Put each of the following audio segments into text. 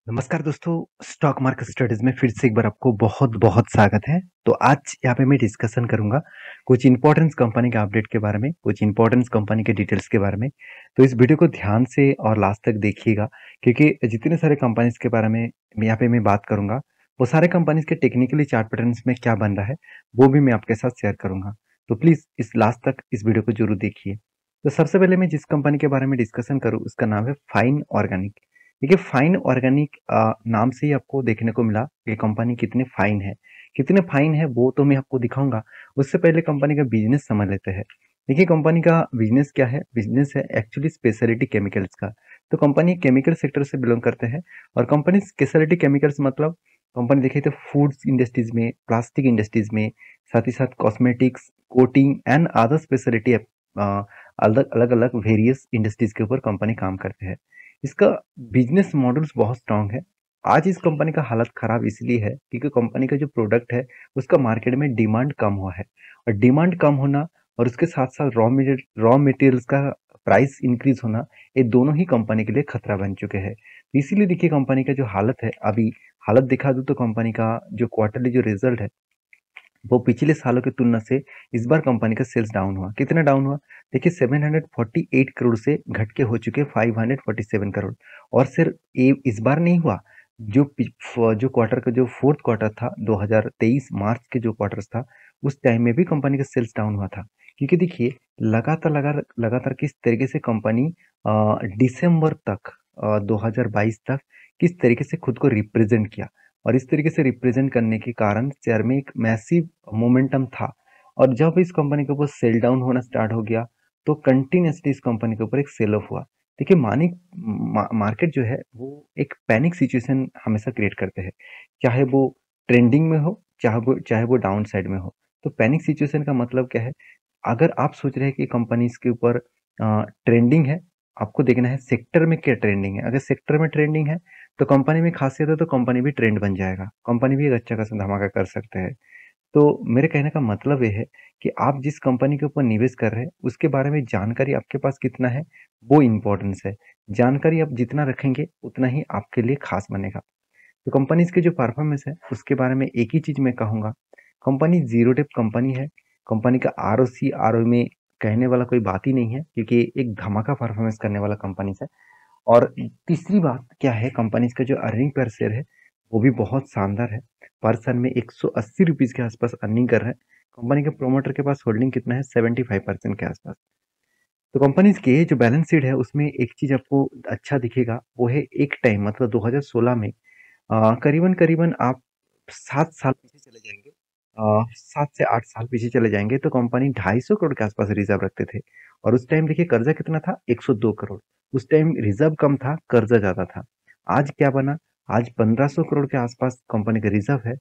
नमस्कार दोस्तों, stock market studies में फिर से एक बार आपको बहुत-बहुत स्वागत है। तो आज यहाँ पे मैं डिस्कशन करूँगा कुछ इम्पोर्टेंस कंपनी के अपडेट के बारे में, कुछ इम्पोर्टेंस कंपनी के डिटेल्स के बारे में। तो इस वीडियो को ध्यान से और लास्ट तक देखिएगा क्योंकि जितने सारे कंपनीज़ के बारे में यहाँ पे मैं बात करूँगा, वो सारे कंपनीज़ के टेक्निकली चार्ट पैटर्न्स में क्या बन रहा है, वो भी मैं आपके साथ शेयर करूँगा। तो प्लीज़ इस लास्ट तक इस वीडियो को ज़रूर देखिए। तो सबसे पहले मैं जिस कंपनी के बारे में डिस्कशन करूँ, उसका नाम है फाइन ऑर्गेनिक। देखिए फाइन ऑर्गेनिक नाम से ही आपको देखने को मिला ये कंपनी कितने फाइन है वो तो मैं आपको दिखाऊंगा। उससे पहले कंपनी का बिजनेस समझ लेते हैं। देखिए कंपनी का बिजनेस क्या है, बिजनेस है एक्चुअली स्पेशलिटी केमिकल्स का। तो कंपनी केमिकल सेक्टर से बिलोंग करते हैं और कंपनी स्पेशलिटी केमिकल्स मतलब कंपनी देखिए तो फूड्स इंडस्ट्रीज में, प्लास्टिक इंडस्ट्रीज में, साथ ही साथ cosmetics, coating and other speciality अलग अलग अलग वेरियस इंडस्ट्रीज के ऊपर कंपनी काम करते हैं। इसका बिजनेस मॉडल्स बहुत स्ट्रांग है। आज इस कंपनी का हालत खराब इसलिए है क्योंकि कंपनी का जो प्रोडक्ट है उसका मार्केट में डिमांड कम हुआ है और डिमांड कम होना और उसके साथ साथ रॉ मटेरियल्स का प्राइस इंक्रीज होना, ये दोनों ही कंपनी के लिए खतरा बन चुके हैं। तो इसीलिए देखिए कंपनी का जो हालत है अभी, हालत दिखा दूं तो कंपनी का जो क्वार्टरली जो रिजल्ट है वो पिछले सालों की तुलना से इस बार कंपनी का सेल्स डाउन हुआ। कितना डाउन हुआ? देखिए 748 करोड़ से घट के हो चुके 547 करोड़। और सिर्फ ये इस बार नहीं हुआ, जो क्वार्टर का जो फोर्थ क्वार्टर था 2023 मार्च के जो क्वार्टर था, उस टाइम में भी कंपनी का सेल्स डाउन हुआ था। क्योंकि देखिए लगातार लगातार लगातार किस तरीके से कंपनी दिसंबर तक 2022 तक किस तरीके से खुद को रिप्रेजेंट किया और इस तरीके से रिप्रेजेंट करने के कारण शेयर में एक मैसिव मोमेंटम था। और जब इस कंपनी के ऊपर सेल डाउन होना स्टार्ट हो गया तो कंटिन्यूसली इस कंपनी के ऊपर एक सेल ऑफ हुआ। देखिए मार्केट जो है वो एक पैनिक सिचुएशन हमेशा क्रिएट करते हैं, चाहे वो ट्रेंडिंग में हो, चाहे वो डाउन साइड में हो। तो पैनिक सिचुएशन का मतलब क्या है? अगर आप सोच रहे हैं कि कंपनीज के ऊपर ट्रेंडिंग है, आपको देखना है सेक्टर में क्या ट्रेंडिंग है। अगर सेक्टर में ट्रेंडिंग है तो कंपनी में खासियत है, तो कंपनी भी ट्रेंड बन जाएगा, कंपनी भी एक अच्छा खासा धमाका कर सकते हैं। तो मेरे कहने का मतलब ये है कि आप जिस कंपनी के ऊपर निवेश कर रहे हैं उसके बारे में जानकारी आपके पास कितना है, वो इम्पोर्टेंस है। जानकारी आप जितना रखेंगे उतना ही आपके लिए खास बनेगा। तो कंपनीज के जो परफॉर्मेंस है उसके बारे में एक ही चीज मैं कहूंगा, कंपनी जीरो डेप कंपनी है। कंपनी का आरओसी आरओ में कहने वाला कोई बात ही नहीं है क्योंकि एक धमाका परफॉर्मेंस करने वाला कंपनी है। और तीसरी बात क्या है, कंपनीज का जो अर्निंग पर शेयर है वो भी बहुत शानदार है। पर सन में 180 रुपीज के आसपास अर्निंग कर रहा है। कंपनी के प्रोमोटर के पास होल्डिंग कितना है? 75% के आसपास। तो कंपनीज के जो बैलेंस शीट है उसमें एक चीज आपको अच्छा दिखेगा, वो है एक टाइम मतलब 2016 में करीबन करीबन आप 7 साल पीछे चले जाएंगे, 7 से 8 साल पीछे चले जाएंगे तो कंपनी 250 करोड़ के आसपास रिजर्व रखते थे। और उस टाइम देखिए कर्जा कितना था? 102 करोड़। उस टाइम रिजर्व कम था, कर्जा ज्यादा था। आज क्या बना? आज 1500 करोड़ के आसपास कंपनी का रिजर्व है।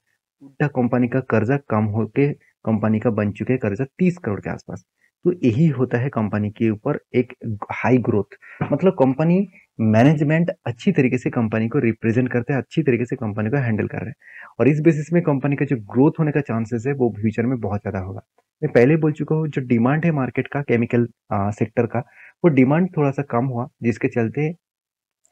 उल्टा कंपनी का कर्जा कम होके कंपनी का बन चुके कर्जा 30 करोड़ के आसपास। तो यही होता है कंपनी के ऊपर एक हाई ग्रोथ, मतलब कंपनी मैनेजमेंट अच्छी तरीके से कंपनी को रिप्रेजेंट करते हैं, अच्छी तरीके से कंपनी को हैंडल कर रहे हैं और इस बेसिस में कंपनी का जो ग्रोथ होने का चांसेस है वो फ्यूचर में बहुत ज्यादा होगा। मैं पहले बोल चुका हूँ, जो डिमांड है मार्केट का केमिकल सेक्टर का, वो डिमांड थोड़ा सा कम हुआ जिसके चलते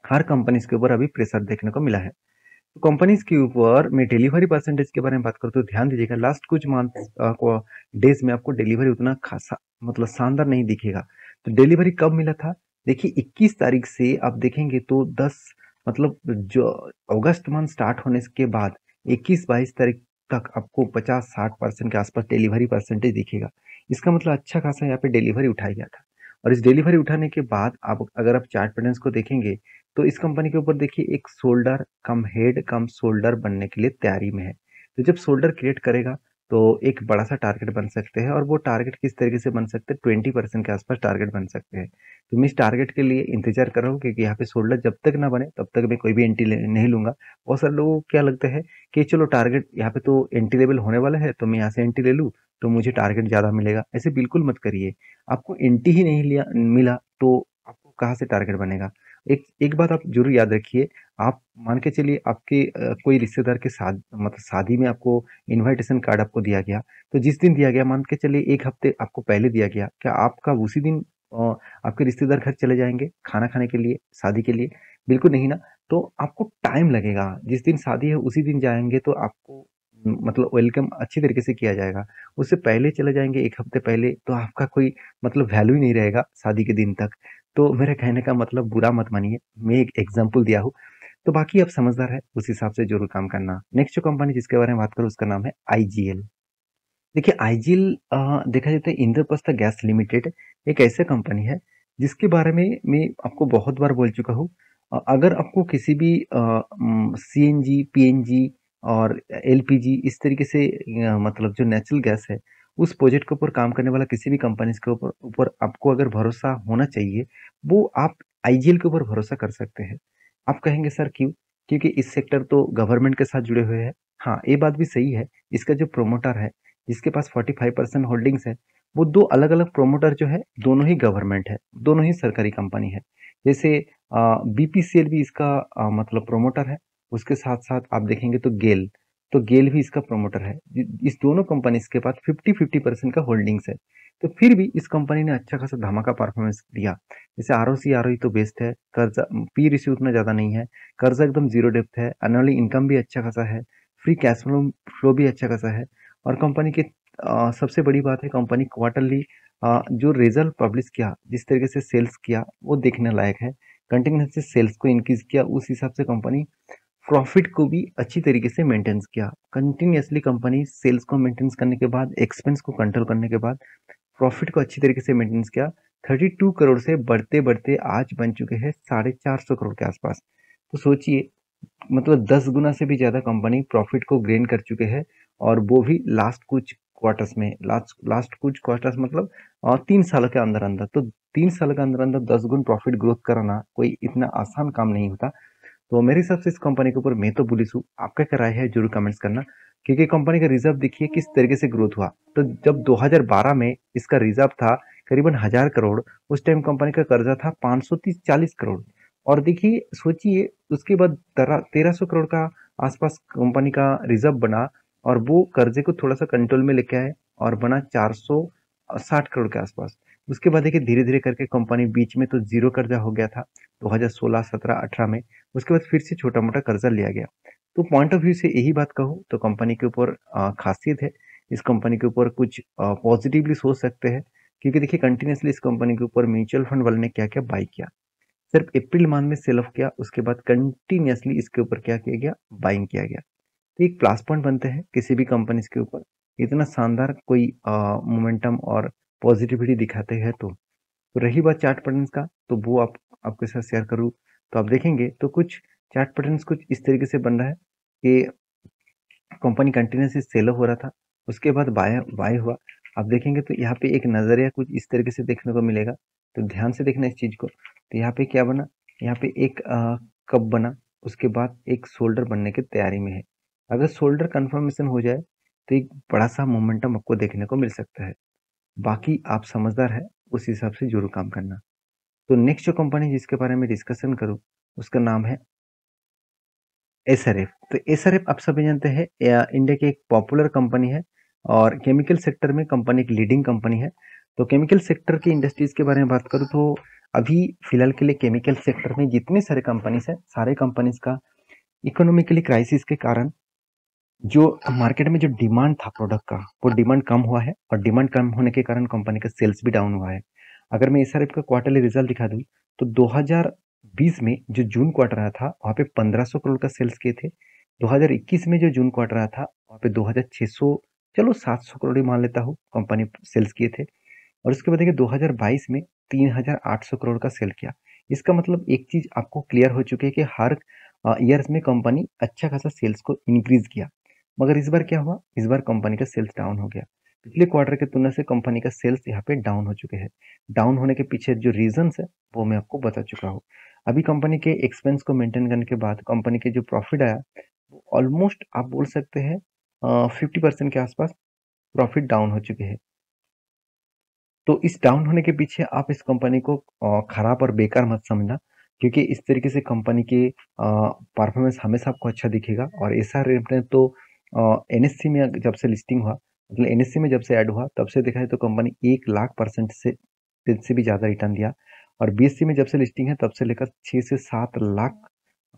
हर कंपनीज के ऊपर अभी प्रेशर देखने को मिला है। तो कंपनीज के ऊपर मैं डिलीवरी परसेंटेज के बारे में बात करूँ तो ध्यान दीजिएगा, लास्ट कुछ मंथ को डेज में आपको डिलीवरी उतना खासा मतलब शानदार नहीं दिखेगा। तो डिलीवरी कब मिला था? देखिए 21 तारीख से आप देखेंगे तो 10 मतलब जो अगस्त मंथ स्टार्ट होने के बाद 21-22 तारीख तक आपको 50-60% के आसपास डिलीवरी परसेंटेज दिखेगा। इसका मतलब अच्छा खासा यहाँ पे डिलीवरी उठाया गया था। और इस डिलीवरी उठाने के बाद आप अगर आप चार्ट पैटर्न्स को देखेंगे तो इस कंपनी के ऊपर देखिए एक शोल्डर कम हेड कम शोल्डर बनने के लिए तैयारी में है। तो जब शोल्डर क्रिएट करेगा तो एक बड़ा सा टारगेट बन सकते हैं और वो टारगेट किस तरीके से बन सकते हैं? 20% के आसपास टारगेट बन सकते हैं। तो मैं इस टारगेट के लिए इंतजार कर रहा हूँ क्योंकि यहाँ पे शोल्डर जब तक ना बने तब तक मैं कोई भी एंट्री नहीं लूंगा। बहुत सारे लोगों को क्या लगता है कि चलो टारगेट यहाँ पे तो एंट्री लेवल होने वाला है तो मैं यहाँ से एंट्री ले लूँ तो मुझे टारगेट ज्यादा मिलेगा। ऐसे बिल्कुल मत करिए। आपको एंट्री ही नहीं लिया मिला तो आपको कहाँ से टारगेट बनेगा? एक एक बात आप जरूर याद रखिए। आप मान के चलिए आपके कोई रिश्तेदार के साथ मतलब शादी में आपको इनविटेशन कार्ड आपको दिया गया, तो जिस दिन दिया गया मान के चलिए एक हफ्ते आपको पहले दिया गया, क्या आपका उसी दिन आपके रिश्तेदार घर चले जाएंगे खाना खाने के लिए, शादी के लिए? बिल्कुल नहीं ना। तो आपको टाइम लगेगा। जिस दिन शादी है उसी दिन जाएँगे तो आपको मतलब वेलकम अच्छी तरीके से किया जाएगा। उससे पहले चले जाएँगे 1 हफ्ते पहले तो आपका कोई मतलब वैल्यू ही नहीं रहेगा शादी के दिन तक। तो मेरे कहने का मतलब बुरा मत मानिए, मैं एक एग्ज़ाम्पल दिया हूँ। तो बाकी आप समझदार हैं, उस हिसाब से ज़रूर काम करना। नेक्स्ट जो कंपनी जिसके बारे में बात करूँ उसका नाम है आईजीएल। देखिए आईजीएल देखा जाए तो इंद्रप्रस्थ गैस लिमिटेड एक ऐसा कंपनी है जिसके बारे में मैं आपको बहुत बार बोल चुका हूँ। अगर आपको किसी भी सीएनजी, पीएनजी और एलपीजी इस तरीके से मतलब जो नेचुरल गैस है उस प्रोजेक्ट के ऊपर काम करने वाला किसी भी कंपनी के ऊपर ऊपर आपको अगर भरोसा होना चाहिए, वो आप आईजीएल के ऊपर भरोसा कर सकते हैं। आप कहेंगे सर क्यों? क्योंकि इस सेक्टर तो गवर्नमेंट के साथ जुड़े हुए हैं। हाँ, ये बात भी सही है। इसका जो प्रोमोटर है जिसके पास 45% होल्डिंग्स है, वो 2 अलग-अलग प्रोमोटर जो है, दोनों ही गवर्नमेंट है, दोनों ही सरकारी कंपनी है। जैसे बीपीसीएल भी इसका मतलब प्रोमोटर है, उसके साथ-साथ आप देखेंगे तो गेल भी इसका प्रोमोटर है। इस दोनों कंपनीज के पास 50-50% का होल्डिंग्स है। तो फिर भी इस कंपनी ने अच्छा खासा धमाका परफॉर्मेंस दिया। जैसे आरओसी, आरओई तो बेस्ट है, कर्जा पी रेशियो उतना ज़्यादा नहीं है, कर्जा एकदम ज़ीरो डेप्थ है, एनुअली इनकम भी अच्छा खासा है, फ्री कैश फ्लो भी अच्छा खासा है। और कंपनी की सबसे बड़ी बात है कंपनी क्वार्टरली जो रिजल्ट पब्लिश किया जिस तरीके से सेल्स किया वो देखने लायक है। कंटिन्यूसली सेल्स को इंक्रीज किया उस हिसाब से कंपनी प्रॉफिट को भी अच्छी तरीके से मेंटेन किया। कंटिन्यूसली कंपनी सेल्स को मेंटेन करने के बाद एक्सपेंस को कंट्रोल करने के बाद प्रॉफिट को अच्छी तरीके से मेंटेन किया। 32 करोड़ से बढ़ते बढ़ते आज बन चुके हैं 450 करोड़ के आसपास। तो सोचिए मतलब 10 गुना से भी ज़्यादा कंपनी प्रॉफिट को गेन कर चुके हैं और वो भी लास्ट कुछ क्वार्टर्स में। लास्ट लास्ट कुछ क्वार्टर्स मतलब 3 साल के अंदर-अंदर। तो 3 साल के अंदर-अंदर 10 गुण प्रॉफिट ग्रोथ कराना कोई इतना आसान काम नहीं होता। तो मेरे हिसाब से इस कंपनी के ऊपर मैं तो बुलिश हूँ। आपका क्या राय है ज़रूर कमेंट्स करना। क्योंकि कंपनी का रिज़र्व देखिए किस तरीके से ग्रोथ हुआ। तो जब 2012 में इसका रिज़र्व था करीबन 1000 करोड़, उस टाइम कंपनी का कर्जा था 530-40 करोड़। और देखिए सोचिए उसके बाद 1300 करोड़ का आसपास कंपनी का रिज़र्व बना और वो कर्जे को थोड़ा-सा कंट्रोल में लेके आए और बना 460 करोड़ के आसपास। उसके बाद देखिए धीरे-धीरे करके कंपनी बीच में तो ज़ीरो कर्जा हो गया था 2016, 17, 18 में। उसके बाद फिर से छोटा-मोटा कर्जा लिया गया। तो पॉइंट ऑफ व्यू से यही बात कहूँ तो कंपनी के ऊपर खासियत है। इस कंपनी के ऊपर कुछ पॉजिटिवली सोच सकते हैं क्योंकि देखिए कंटिन्यूअसली इस कंपनी के ऊपर म्यूचुअल फंड वाले ने क्या-क्या बाय किया। सिर्फ अप्रैल मंथ में सेल ऑफ किया, उसके बाद कंटिन्यूअसली इसके ऊपर क्या किया गया, बाइंग किया गया। तो एक प्लस पॉइंट बनते हैं किसी भी कंपनीज के ऊपर इतना शानदार कोई मोमेंटम और पॉजिटिविटी दिखाते हैं तो रही बात चार्ट पैटर्न्स का तो वो आपके साथ शेयर करूँ तो आप देखेंगे तो कुछ चार्ट पैटर्न्स कुछ इस तरीके से बन रहा है कि कंपनी कंटिन्यूअसली सेल हो रहा था, उसके बाद बाय बाय हुआ। आप देखेंगे तो यहाँ पे एक नज़रिया कुछ इस तरीके से देखने को मिलेगा, तो ध्यान से देखना इस चीज़ को। तो यहाँ पे क्या बना, यहाँ पे एक कप बना, उसके बाद एक शोल्डर बनने की तैयारी में है। अगर शोल्डर कन्फर्मेशन हो जाए, तो एक बड़ा-सा मोमेंटम आपको देखने को मिल सकता है। बाकी आप समझदार हैं, उस हिसाब से ज़रूर काम करना। तो नेक्स्ट जो कंपनी जिसके बारे में डिस्कशन करूँ, उसका नाम है एसआरएफ। तो एसआरएफ आप सभी जानते हैं इंडिया की एक पॉपुलर कंपनी है और केमिकल सेक्टर में कंपनी एक लीडिंग कंपनी है। तो केमिकल सेक्टर की इंडस्ट्रीज के बारे में बात करूँ तो अभी फिलहाल के लिए केमिकल सेक्टर में जितने सारे कंपनीज हैं, सारे कंपनीज का इकोनॉमिकली क्राइसिस के कारण जो मार्केट में जो डिमांड था प्रोडक्ट का, वो डिमांड कम हुआ है और डिमांड कम होने के कारण कंपनी का सेल्स भी डाउन हुआ है। अगर मैं एसआरएफ का क्वार्टरली रिजल्ट दिखा दूँ, तो 2020 में जो जून क्वार्टर आया था, वहाँ पे 1500 करोड़ का सेल्स किए थे। 2021 में जो जून क्वार्टर आया था, वहाँ पे 2600 चलो 700 करोड़ ही मान लेता हूँ, कंपनी सेल्स किए थे। और उसके बाद देखिए 2022 में 3800 करोड़ का सेल किया। इसका मतलब एक चीज़ आपको क्लियर हो चुकी है कि हर ईयर्स में कंपनी अच्छा खासा सेल्स को इंक्रीज़ किया। मगर इस बार क्या हुआ? इस बार कंपनी का सेल्स डाउन हो गया। पिछले क्वार्टर की तुलना से कंपनी का सेल्स यहाँ पे डाउन हो चुके हैं। डाउन होने के पीछे जो रीज़न्स है, वो मैं आपको बता चुका हूँ। अभी कंपनी के एक्सपेंस को मेंटेन करने के बाद कंपनी के जो प्रॉफिट आया, वो ऑलमोस्ट आप बोल सकते हैं 50% के आसपास प्रॉफिट डाउन हो चुके हैं। तो इस डाउन होने के पीछे आप इस कंपनी को खराब और बेकार मत समझना क्योंकि इस तरीके से कंपनी के परफॉर्मेंस हमेशा आपको अच्छा दिखेगा और एसआरएफ ने तो एनएससी में जब से लिस्टिंग हुआ मतलब एनएससी में जब से ऐड हुआ तब से देखा है तो कंपनी 1,00,000% से भी ज़्यादा रिटर्न दिया और बीएससी में जब से लिस्टिंग है तब से लेकर 6 से 7 लाख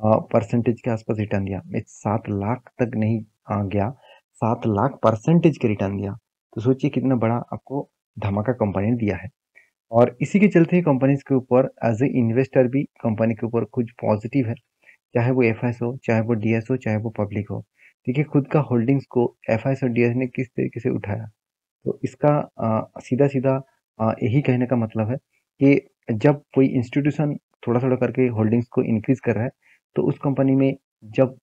परसेंटेज के आसपास रिटर्न दिया। मैं 7 लाख तक नहीं गया, 7 लाख परसेंटेज के रिटर्न दिया। तो सोचिए कितना बड़ा आपको धमाका कंपनी ने दिया है। और इसी के चलते कंपनीज के ऊपर एज ए इन्वेस्टर भी कंपनी के ऊपर कुछ पॉजिटिव है, चाहे वो एफआईएस हो, चाहे वो डीएस हो, चाहे वो पब्लिक हो। देखिए खुद का होल्डिंग्स को एफआईएस और डीएस ने किस तरीके से उठाया। तो इसका सीधा-सीधा यही कहने का मतलब है कि जब कोई इंस्टीट्यूशन थोड़ा-थोड़ा करके होल्डिंग्स को इंक्रीज़ कर रहा है, तो उस कंपनी में जब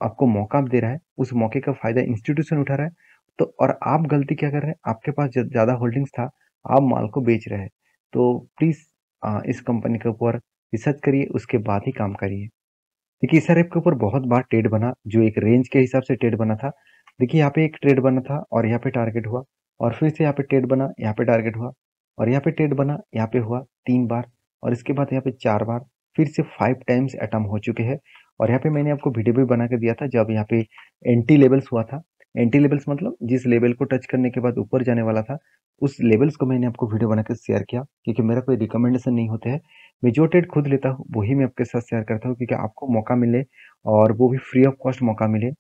आपको मौका दे रहा है, उस मौके का फ़ायदा इंस्टीट्यूशन उठा रहा है, तो और आप गलती क्या कर रहे हैं, आपके पास ज ज़्यादा होल्डिंग्स था, आप माल को बेच रहे हैं। तो प्लीज़ इस कंपनी के ऊपर रिसर्च करिए, उसके बाद ही काम करिए। देखिए, इस एसआरएफ के ऊपर बहुत बार ट्रेड बना, जो एक रेंज के हिसाब से ट्रेड बना था। देखिए, यहाँ पे एक ट्रेड बना था और यहाँ पे टारगेट हुआ, और फिर से यहाँ पे ट्रेड बना, यहाँ पे टारगेट हुआ, और यहाँ पे ट्रेड बना, यहाँ पे हुआ 3 बार, और इसके बाद यहाँ पे 4 बार, फिर से 5 टाइम्स अटेम्प्ट हो चुके हैं। और यहाँ पे मैंने आपको वीडियो भी बना के दिया था, जब यहाँ पे एंटी लेवल्स हुआ था। एंटी लेवल्स मतलब जिस लेवल को टच करने के बाद ऊपर जाने वाला था, उस लेवल्स को मैंने आपको वीडियो बना के शेयर किया, क्योंकि मेरा कोई रिकमेंडेशन नहीं होते हैं। मैं जो ट्रेड खुद लेता हूँ, वही मैं आपके साथ शेयर करता हूँ, क्योंकि आपको मौका मिले, और वो भी फ्री ऑफ कॉस्ट मौका मिले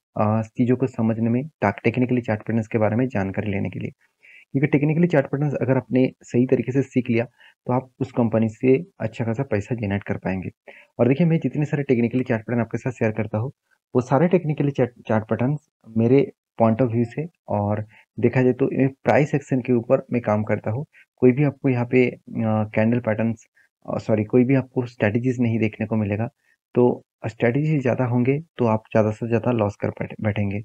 चीज़ों को समझने में, टेक्निकली चार्ट पैटर्न्स के बारे में जानकारी लेने के लिए। क्योंकि टेक्निकली चार्ट पैटर्न्स अगर आपने सही तरीके से सीख लिया, तो आप उस कंपनी से अच्छा खासा पैसा जनरेट कर पाएंगे। और देखिए, मैं जितने सारे टेक्निकली चार्ट पैटर्न आपके साथ शेयर करता हूँ, वो सारे टेक्निकली चार्ट पैटर्न्स मेरे पॉइंट ऑफ व्यू से, और देखा जाए तो प्राइस एक्शन के ऊपर मैं काम करता हूँ। कोई भी आपको यहाँ पे कैंडल पैटर्न्स, सॉरी, कोई भी आपको स्ट्रेटजीज नहीं देखने को मिलेगा। तो स्ट्रेटजी ज़्यादा होंगे तो आप ज़्यादा से ज़्यादा लॉस कर बैठेंगे।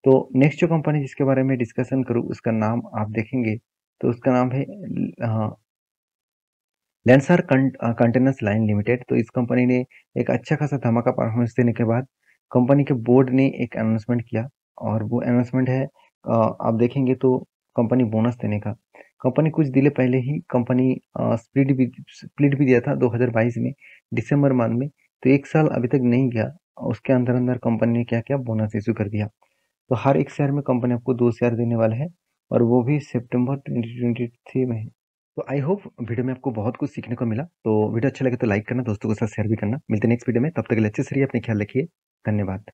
तो नेक्स्ट जो कंपनी जिसके बारे में डिस्कशन करूँ, उसका नाम आप देखेंगे, तो उसका नाम है लैंसर कंटेनर्स लाइन लिमिटेड। तो इस कंपनी ने एक अच्छा खासा धमाका परफॉर्मेंस देने के बाद कंपनी के बोर्ड ने एक अनाउंसमेंट किया, और वो अनाउंसमेंट है, आप देखेंगे तो कंपनी बोनस देने का। कंपनी कुछ दिनों पहले ही कंपनी स्प्लिट भी दिया था 2022 में, दिसंबर मंथ में। तो 1 साल अभी तक नहीं गया, उसके अंदर-अंदर कंपनी ने क्या किया, बोनस इश्यू कर दिया। तो हर एक शेयर में कंपनी आपको 2 शेयर देने वाला है, और वो भी सितंबर 2023 में है। तो आई होप वीडियो में आपको बहुत कुछ सीखने को मिला। तो वीडियो अच्छा लगे तो लाइक करना, दोस्तों के साथ शेयर भी करना। मिलते हैं नेक्स्ट वीडियो में, तब तक के लिए अच्छे से रहिए, अपने ख्याल रखिए। धन्यवाद।